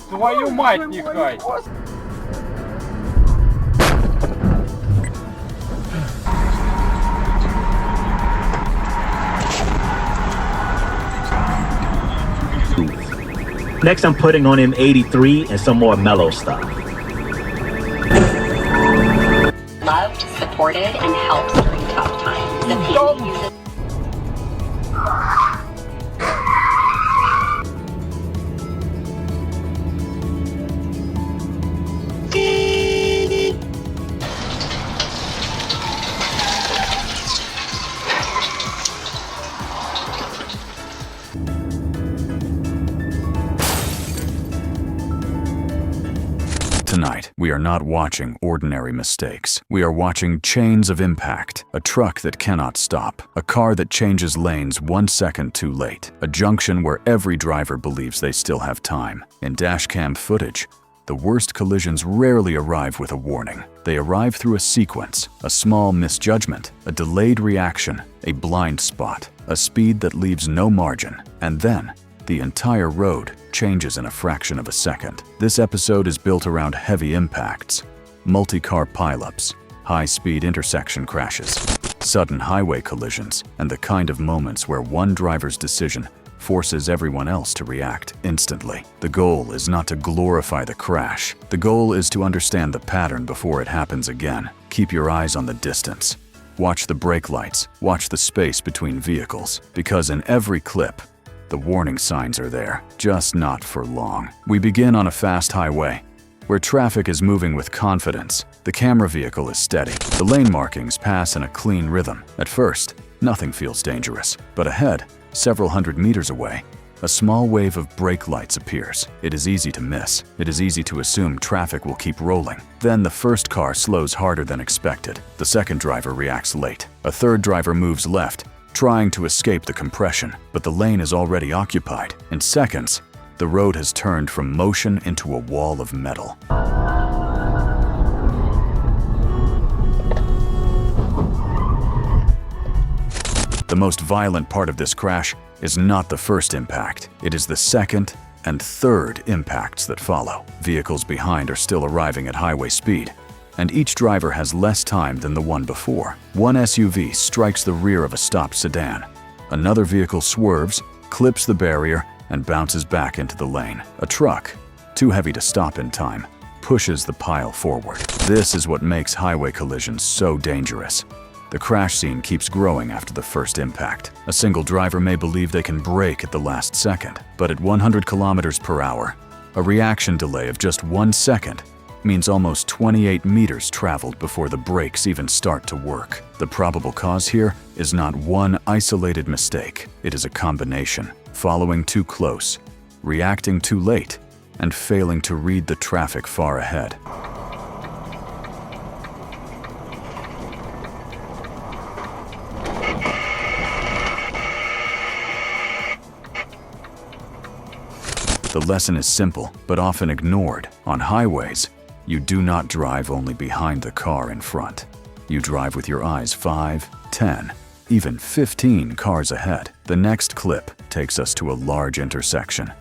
Твою мать, нехай! Next, I'm putting on him 83 and some more mellow stuff. Loved, supported, and helped during tough times. The Pandy uses Tonight, we are not watching ordinary mistakes. We are watching chains of impact, a truck that cannot stop, a car that changes lanes 1 second too late, a junction where every driver believes they still have time. In dashcam footage, the worst collisions rarely arrive with a warning. They arrive through a sequence, a small misjudgment, a delayed reaction, a blind spot, a speed that leaves no margin, and then the entire road changes in a fraction of a second. This episode is built around heavy impacts, multi-car pileups, high-speed intersection crashes, sudden highway collisions, and the kind of moments where one driver's decision forces everyone else to react instantly. The goal is not to glorify the crash. The goal is to understand the pattern before it happens again. Keep your eyes on the distance. Watch the brake lights, watch the space between vehicles, because in every clip, the warning signs are there, just not for long. We begin on a fast highway, where traffic is moving with confidence. The camera vehicle is steady. The lane markings pass in a clean rhythm. At first, nothing feels dangerous. But ahead, several hundred meters away, a small wave of brake lights appears. It is easy to miss. It is easy to assume traffic will keep rolling. Then the first car slows harder than expected. The second driver reacts late. A third driver moves left, trying to escape the compression, but the lane is already occupied. In seconds, the road has turned from motion into a wall of metal. The most violent part of this crash is not the first impact. It is the second and third impacts that follow. Vehicles behind are still arriving at highway speed, and each driver has less time than the one before. One SUV strikes the rear of a stopped sedan. Another vehicle swerves, clips the barrier, and bounces back into the lane. A truck, too heavy to stop in time, pushes the pile forward. This is what makes highway collisions so dangerous. The crash scene keeps growing after the first impact. A single driver may believe they can brake at the last second, but at 100 kilometers per hour, a reaction delay of just 1 second means almost 28 meters traveled before the brakes even start to work. The probable cause here is not one isolated mistake. It is a combination: following too close, reacting too late, and failing to read the traffic far ahead. The lesson is simple, but often ignored. On highways, you do not drive only behind the car in front. You drive with your eyes 5, 10, even 15 cars ahead. The next clip takes us to a large intersection.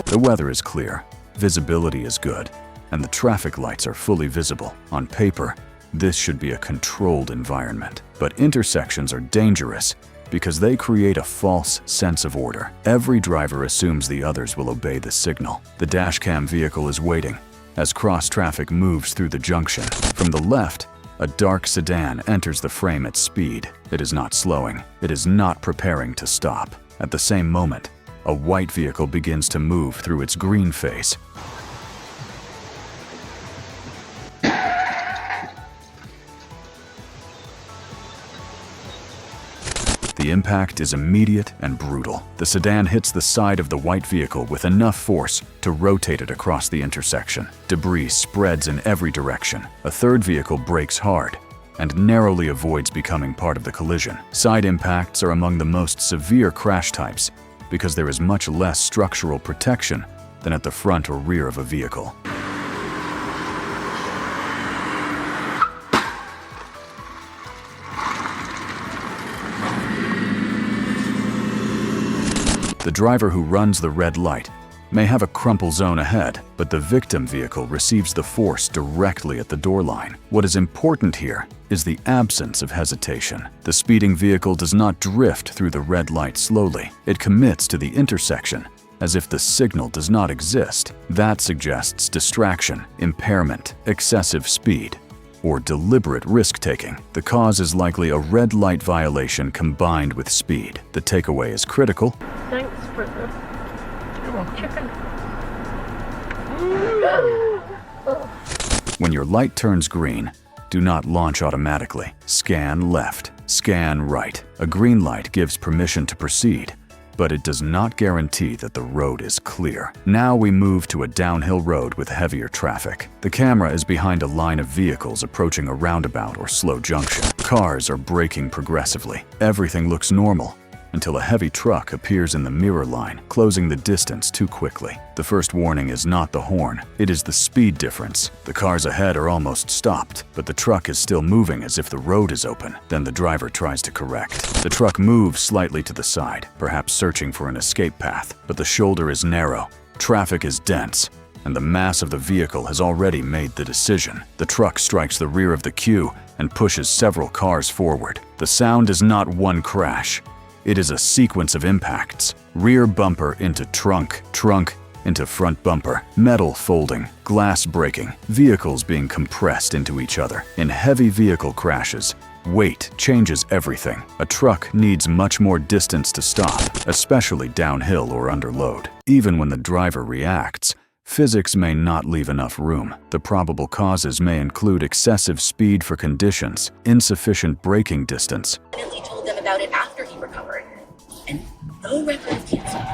The weather is clear, visibility is good, and the traffic lights are fully visible. On paper, this should be a controlled environment. But intersections are dangerous because they create a false sense of order. Every driver assumes the others will obey the signal. The dashcam vehicle is waiting as cross-traffic moves through the junction. From the left, a dark sedan enters the frame at speed. It is not slowing. It is not preparing to stop. At the same moment, a white vehicle begins to move through its green phase. The impact is immediate and brutal. The sedan hits the side of the white vehicle with enough force to rotate it across the intersection. Debris spreads in every direction. A third vehicle brakes hard and narrowly avoids becoming part of the collision. Side impacts are among the most severe crash types because there is much less structural protection than at the front or rear of a vehicle. The driver who runs the red light may have a crumple zone ahead, but the victim vehicle receives the force directly at the door line. What is important here is the absence of hesitation. The speeding vehicle does not drift through the red light slowly. It commits to the intersection as if the signal does not exist. That suggests distraction, impairment, excessive speed, or deliberate risk-taking. The cause is likely a red light violation combined with speed. The takeaway is critical. Thanks for the chicken. When your light turns green, do not launch automatically. Scan left, scan right. A green light gives permission to proceed, but it does not guarantee that the road is clear. Now we move to a downhill road with heavier traffic. The camera is behind a line of vehicles approaching a roundabout or slow junction. Cars are braking progressively. Everything looks normal until a heavy truck appears in the mirror line, closing the distance too quickly. The first warning is not the horn, it is the speed difference. The cars ahead are almost stopped, but the truck is still moving as if the road is open. Then the driver tries to correct. The truck moves slightly to the side, perhaps searching for an escape path, but the shoulder is narrow, traffic is dense, and the mass of the vehicle has already made the decision. The truck strikes the rear of the queue and pushes several cars forward. The sound is not one crash. It is a sequence of impacts. Rear bumper into trunk, trunk into front bumper, metal folding, glass breaking, vehicles being compressed into each other. In heavy vehicle crashes, weight changes everything. A truck needs much more distance to stop, especially downhill or under load. Even when the driver reacts, physics may not leave enough room. The probable causes may include excessive speed for conditions, insufficient braking distance. Definitely told them about it after he recovered, and no record of cancer.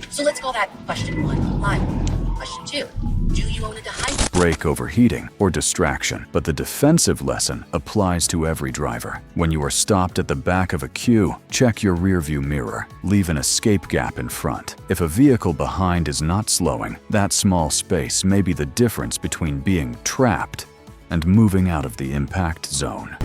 So let's call that question 1 live. Question 2, do you own a dehydrator? Brake overheating or distraction. But the defensive lesson applies to every driver. When you are stopped at the back of a queue, check your rearview mirror. Leave an escape gap in front. If a vehicle behind is not slowing, that small space may be the difference between being trapped and moving out of the impact zone.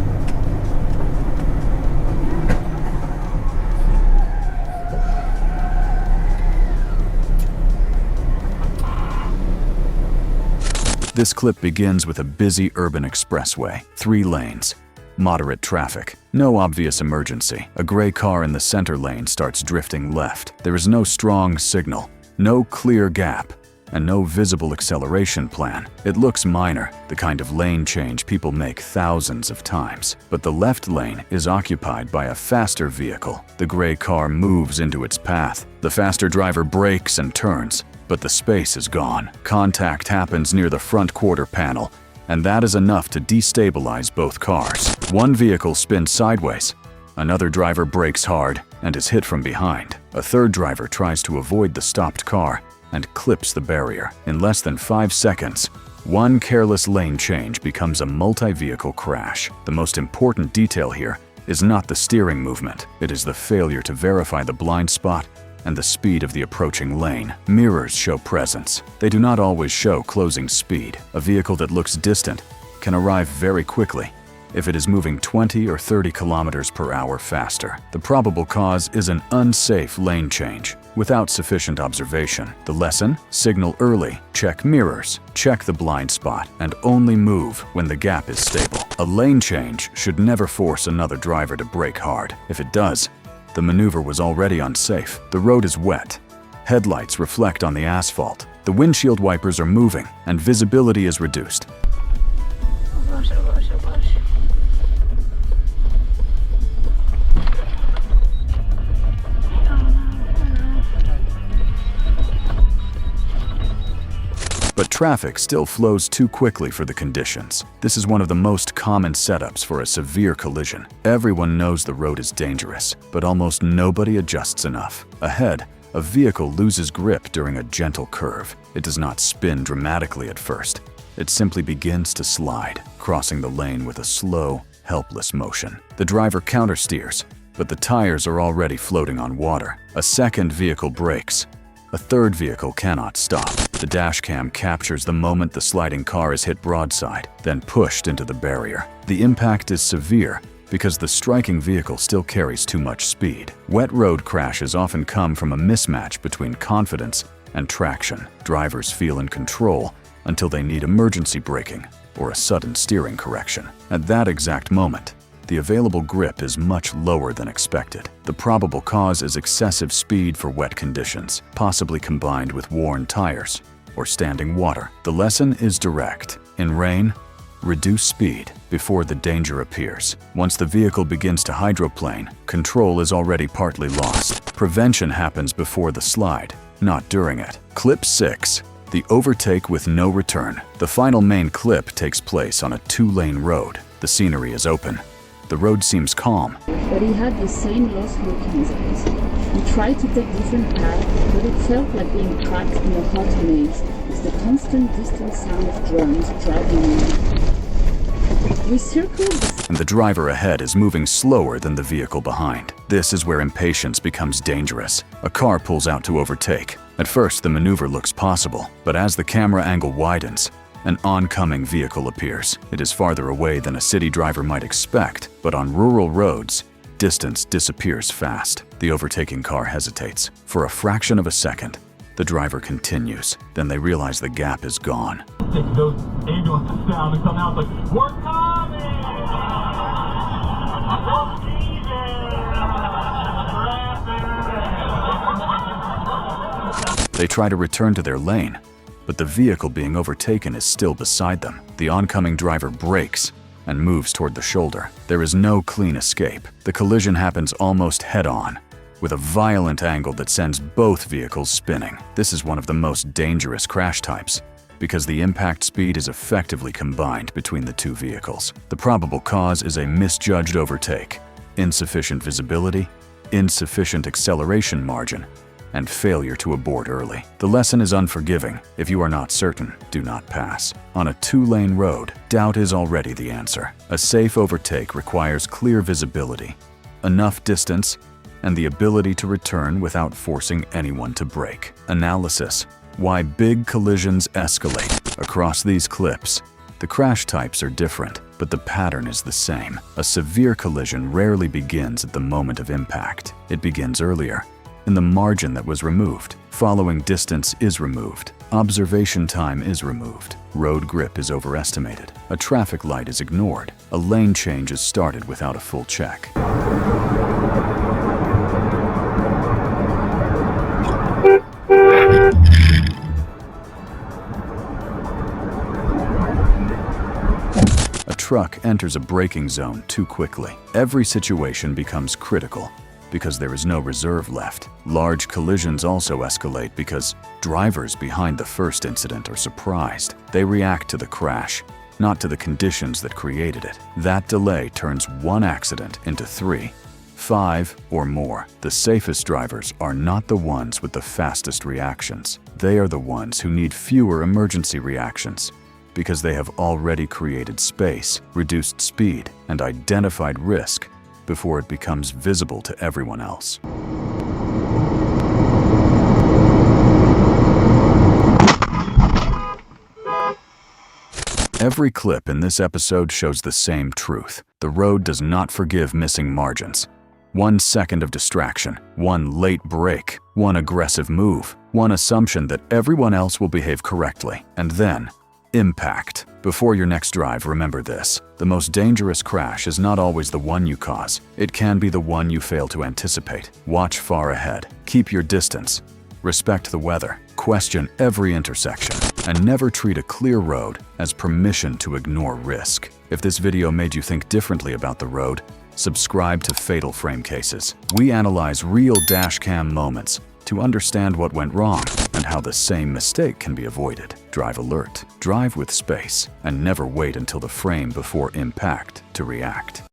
This clip begins with a busy urban expressway, 3 lanes, moderate traffic, no obvious emergency. A gray car in the center lane starts drifting left. There is no strong signal, no clear gap, and no visible acceleration plan. It looks minor, the kind of lane change people make thousands of times. But the left lane is occupied by a faster vehicle. The gray car moves into its path. The faster driver brakes and turns, but the space is gone. Contact happens near the front quarter panel, and that is enough to destabilize both cars. One vehicle spins sideways. Another driver brakes hard and is hit from behind. A third driver tries to avoid the stopped car and clips the barrier. In less than 5 seconds, one careless lane change becomes a multi-vehicle crash. The most important detail here is not the steering movement. It is the failure to verify the blind spot and the speed of the approaching lane. Mirrors show presence. They do not always show closing speed. A vehicle that looks distant can arrive very quickly if it is moving 20 or 30 kilometers per hour faster. The probable cause is an unsafe lane change without sufficient observation. The lesson? Signal early, check mirrors, check the blind spot, and only move when the gap is stable. A lane change should never force another driver to brake hard. If it does, the maneuver was already unsafe. The road is wet. Headlights reflect on the asphalt. The windshield wipers are moving, and visibility is reduced. But traffic still flows too quickly for the conditions. This is one of the most common setups for a severe collision. Everyone knows the road is dangerous, but almost nobody adjusts enough. Ahead, a vehicle loses grip during a gentle curve. It does not spin dramatically at first. It simply begins to slide, crossing the lane with a slow, helpless motion. The driver countersteers, but the tires are already floating on water. A second vehicle brakes. A third vehicle cannot stop. The dashcam captures the moment the sliding car is hit broadside, then pushed into the barrier. The impact is severe, because the striking vehicle still carries too much speed. Wet road crashes often come from a mismatch between confidence and traction. Drivers feel in control until they need emergency braking or a sudden steering correction. At that exact moment, the available grip is much lower than expected. The probable cause is excessive speed for wet conditions, possibly combined with worn tires or standing water. The lesson is direct. In rain, reduce speed before the danger appears. Once the vehicle begins to hydroplane, control is already partly lost. Prevention happens before the slide, not during it. Clip 6. The overtake with no return. The final main clip takes place on a 2-lane road. The scenery is open. The road seems calm. But he had the same lost look in his eyes. He tried to take different paths, but it felt like being trapped in a hot maze with the constant distant sound of drums driving in. We circled the... And the driver ahead is moving slower than the vehicle behind. This is where impatience becomes dangerous. A car pulls out to overtake. At first, the maneuver looks possible, but as the camera angle widens, an oncoming vehicle appears. It is farther away than a city driver might expect, but on rural roads, distance disappears fast. The overtaking car hesitates. For a fraction of a second, the driver continues. Then they realize the gap is gone. Those ambulances sound and come out like, we're coming! They try to return to their lane, but the vehicle being overtaken is still beside them. The oncoming driver brakes and moves toward the shoulder. There is no clean escape. The collision happens almost head-on, with a violent angle that sends both vehicles spinning. This is one of the most dangerous crash types, because the impact speed is effectively combined between the two vehicles. The probable cause is a misjudged overtake, insufficient visibility, insufficient acceleration margin, and failure to abort early. The lesson is unforgiving. If you are not certain, do not pass. On a 2-lane road, doubt is already the answer. A safe overtake requires clear visibility, enough distance, and the ability to return without forcing anyone to brake. Analysis: why big collisions escalate. Across these clips, the crash types are different, but the pattern is the same. A severe collision rarely begins at the moment of impact. It begins earlier, in the margin that was removed. Following distance is removed. Observation time is removed. Road grip is overestimated. A traffic light is ignored. A lane change is started without a full check. A truck enters a braking zone too quickly. Every situation becomes critical, because there is no reserve left. Large collisions also escalate because drivers behind the first incident are surprised. They react to the crash, not to the conditions that created it. That delay turns one accident into 3, 5, or more. The safest drivers are not the ones with the fastest reactions. They are the ones who need fewer emergency reactions, because they have already created space, reduced speed, and identified risk before it becomes visible to everyone else. Every clip in this episode shows the same truth. The road does not forgive missing margins. 1 second of distraction, 1 late brake, 1 aggressive move, 1 assumption that everyone else will behave correctly, and then impact. Before your next drive, remember this: the most dangerous crash is not always the one you cause. It can be the one you fail to anticipate. Watch far ahead. Keep your distance. Respect the weather. Question every intersection. And never treat a clear road as permission to ignore risk. If this video made you think differently about the road, subscribe to FatalFrameCases. We analyze real dashcam moments to understand what went wrong and how the same mistake can be avoided. Drive alert, drive with space, and never wait until the frame before impact to react.